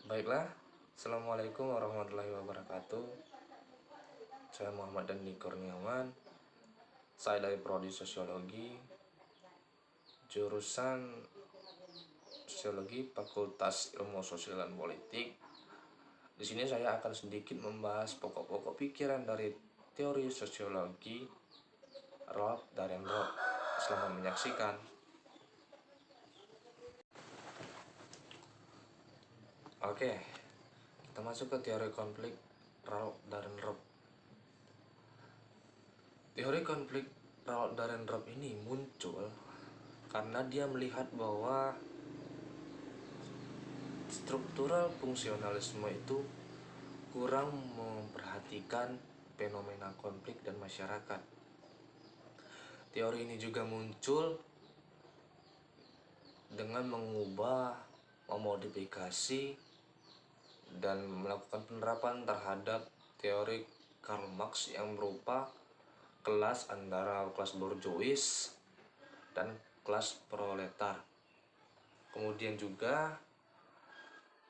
Baiklah, Assalamualaikum warahmatullahi wabarakatuh. Saya Muhammad Dandi Kurniawan. Saya dari Prodi Sosiologi, jurusan Sosiologi Fakultas Ilmu Sosial dan Politik. Di sini saya akan sedikit membahas pokok-pokok pikiran dari teori sosiologi Rolf Dahrendorf. Selamat menyaksikan. Oke, kita masuk ke teori konflik Rolf Dahrendorf. Teori konflik Rolf Dahrendorf ini muncul karena dia melihat bahwa struktural fungsionalisme itu kurang memperhatikan fenomena konflik dan masyarakat. Teori ini juga muncul dengan mengubah, memodifikasi, dan melakukan penerapan terhadap teori Karl Marx yang berupa kelas antara kelas borjuis dan kelas proletar. Kemudian juga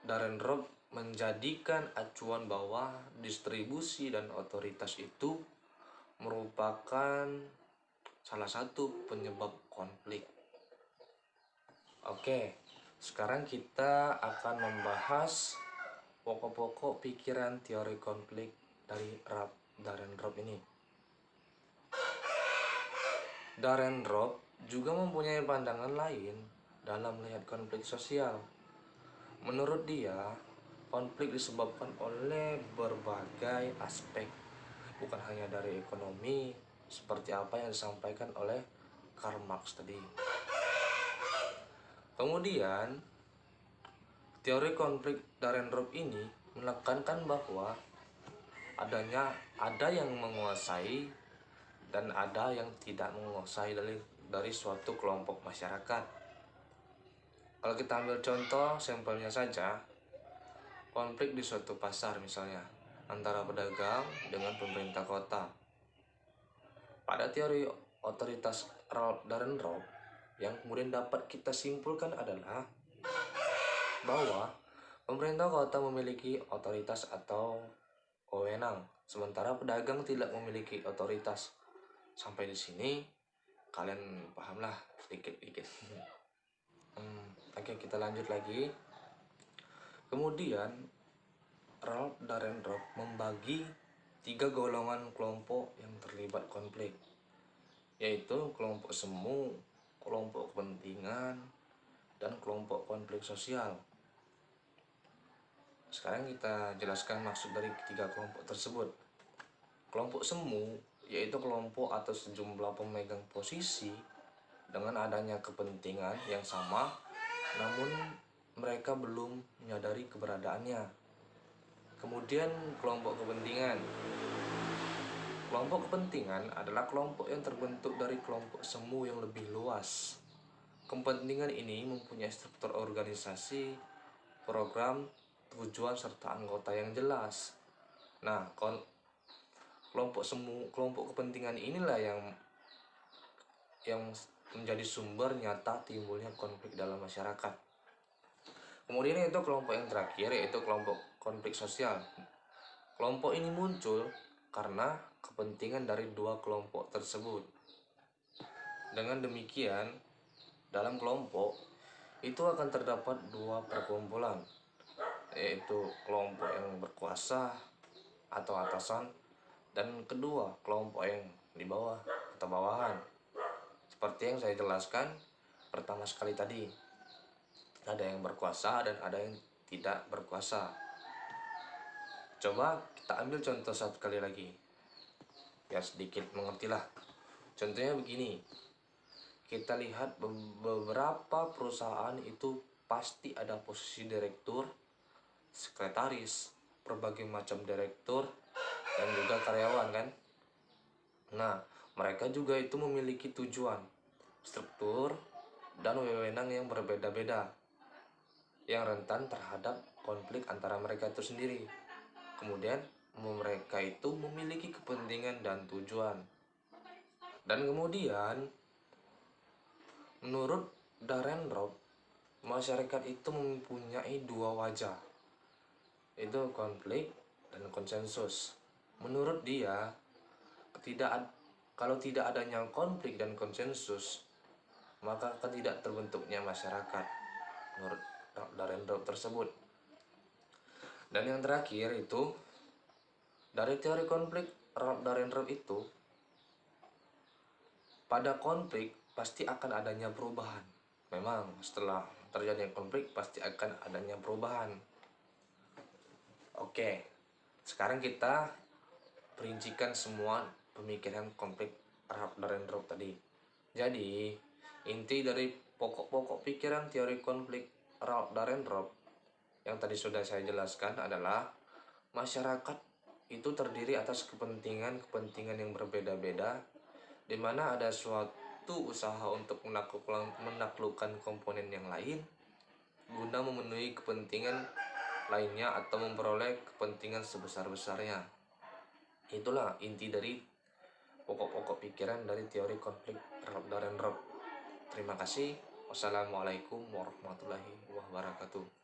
Dahrendorf menjadikan acuan bahwa distribusi dan otoritas itu merupakan salah satu penyebab konflik. Oke, sekarang kita akan membahas pokok-pokok pikiran teori konflik dari Rolf Dahrendorf ini. Dahrendorf juga mempunyai pandangan lain dalam melihat konflik sosial. Menurut dia, konflik disebabkan oleh berbagai aspek, bukan hanya dari ekonomi, seperti apa yang disampaikan oleh Karl Marx tadi. Kemudian, teori konflik Dahrendorf ini menekankan bahwa ada yang menguasai dan ada yang tidak menguasai dari suatu kelompok masyarakat. Kalau kita ambil contoh sampelnya saja, konflik di suatu pasar misalnya antara pedagang dengan pemerintah kota. Pada teori otoritas Rolf Dahrendorf, yang kemudian dapat kita simpulkan adalah bahwa pemerintah kota memiliki otoritas atau wewenang, sementara pedagang tidak memiliki otoritas. Sampai di sini kalian pahamlah sedikit-sedikit. Oke, kita lanjut lagi. Kemudian Rolf Dahrendorf membagi 3 golongan kelompok yang terlibat konflik, yaitu kelompok semu, kelompok kepentingan, dan kelompok konflik sosial. Sekarang kita jelaskan maksud dari ketiga kelompok tersebut. Kelompok semu yaitu kelompok atau sejumlah pemegang posisi dengan adanya kepentingan yang sama, namun mereka belum menyadari keberadaannya. Kemudian kelompok kepentingan. Kelompok kepentingan adalah kelompok yang terbentuk dari kelompok semu yang lebih luas. Kepentingan ini mempunyai struktur organisasi, program, tujuan, serta anggota yang jelas. Nah, kelompok kepentingan inilah yang menjadi sumber nyata timbulnya konflik dalam masyarakat. Kemudian itu kelompok yang terakhir, yaitu kelompok konflik sosial. Kelompok ini muncul karena kepentingan dari dua kelompok tersebut. Dengan demikian, dalam kelompok itu akan terdapat dua perkumpulan, yaitu kelompok yang berkuasa atau atasan, dan kedua kelompok yang di bawah atau bawahan. Seperti yang saya jelaskan pertama sekali tadi, ada yang berkuasa dan ada yang tidak berkuasa. Coba kita ambil contoh satu kali lagi, ya sedikit mengertilah. Contohnya begini, kita lihat beberapa perusahaan itu pasti ada posisi direktur, sekretaris, berbagai macam direktur, dan juga karyawan kan. Nah, mereka juga itu memiliki tujuan, struktur, dan wewenang yang berbeda-beda, yang rentan terhadap konflik antara mereka itu sendiri. Kemudian mereka itu memiliki kepentingan dan tujuan. Dan kemudian menurut Dahrendorf, masyarakat itu mempunyai dua wajah, itu konflik dan konsensus. Menurut dia, kalau tidak adanya konflik dan konsensus, maka akan tidak terbentuknya masyarakat menurut Dahrendorf tersebut. Dan yang terakhir itu, dari teori konflik Dahrendorf itu, pada konflik pasti akan adanya perubahan. Memang setelah terjadi konflik pasti akan adanya perubahan. Oke, sekarang kita perincikan semua pemikiran konflik Dahrendorf tadi. Jadi, inti dari pokok-pokok pikiran teori konflik Dahrendorf yang tadi sudah saya jelaskan adalah masyarakat itu terdiri atas kepentingan yang berbeda-beda, di mana ada suatu usaha untuk menaklukkan komponen yang lain guna memenuhi kepentingan lainnya atau memperoleh kepentingan sebesar-besarnya. Itulah inti dari pokok-pokok pikiran dari teori konflik Dahrendorf. Terima kasih. Wassalamualaikum warahmatullahi wabarakatuh.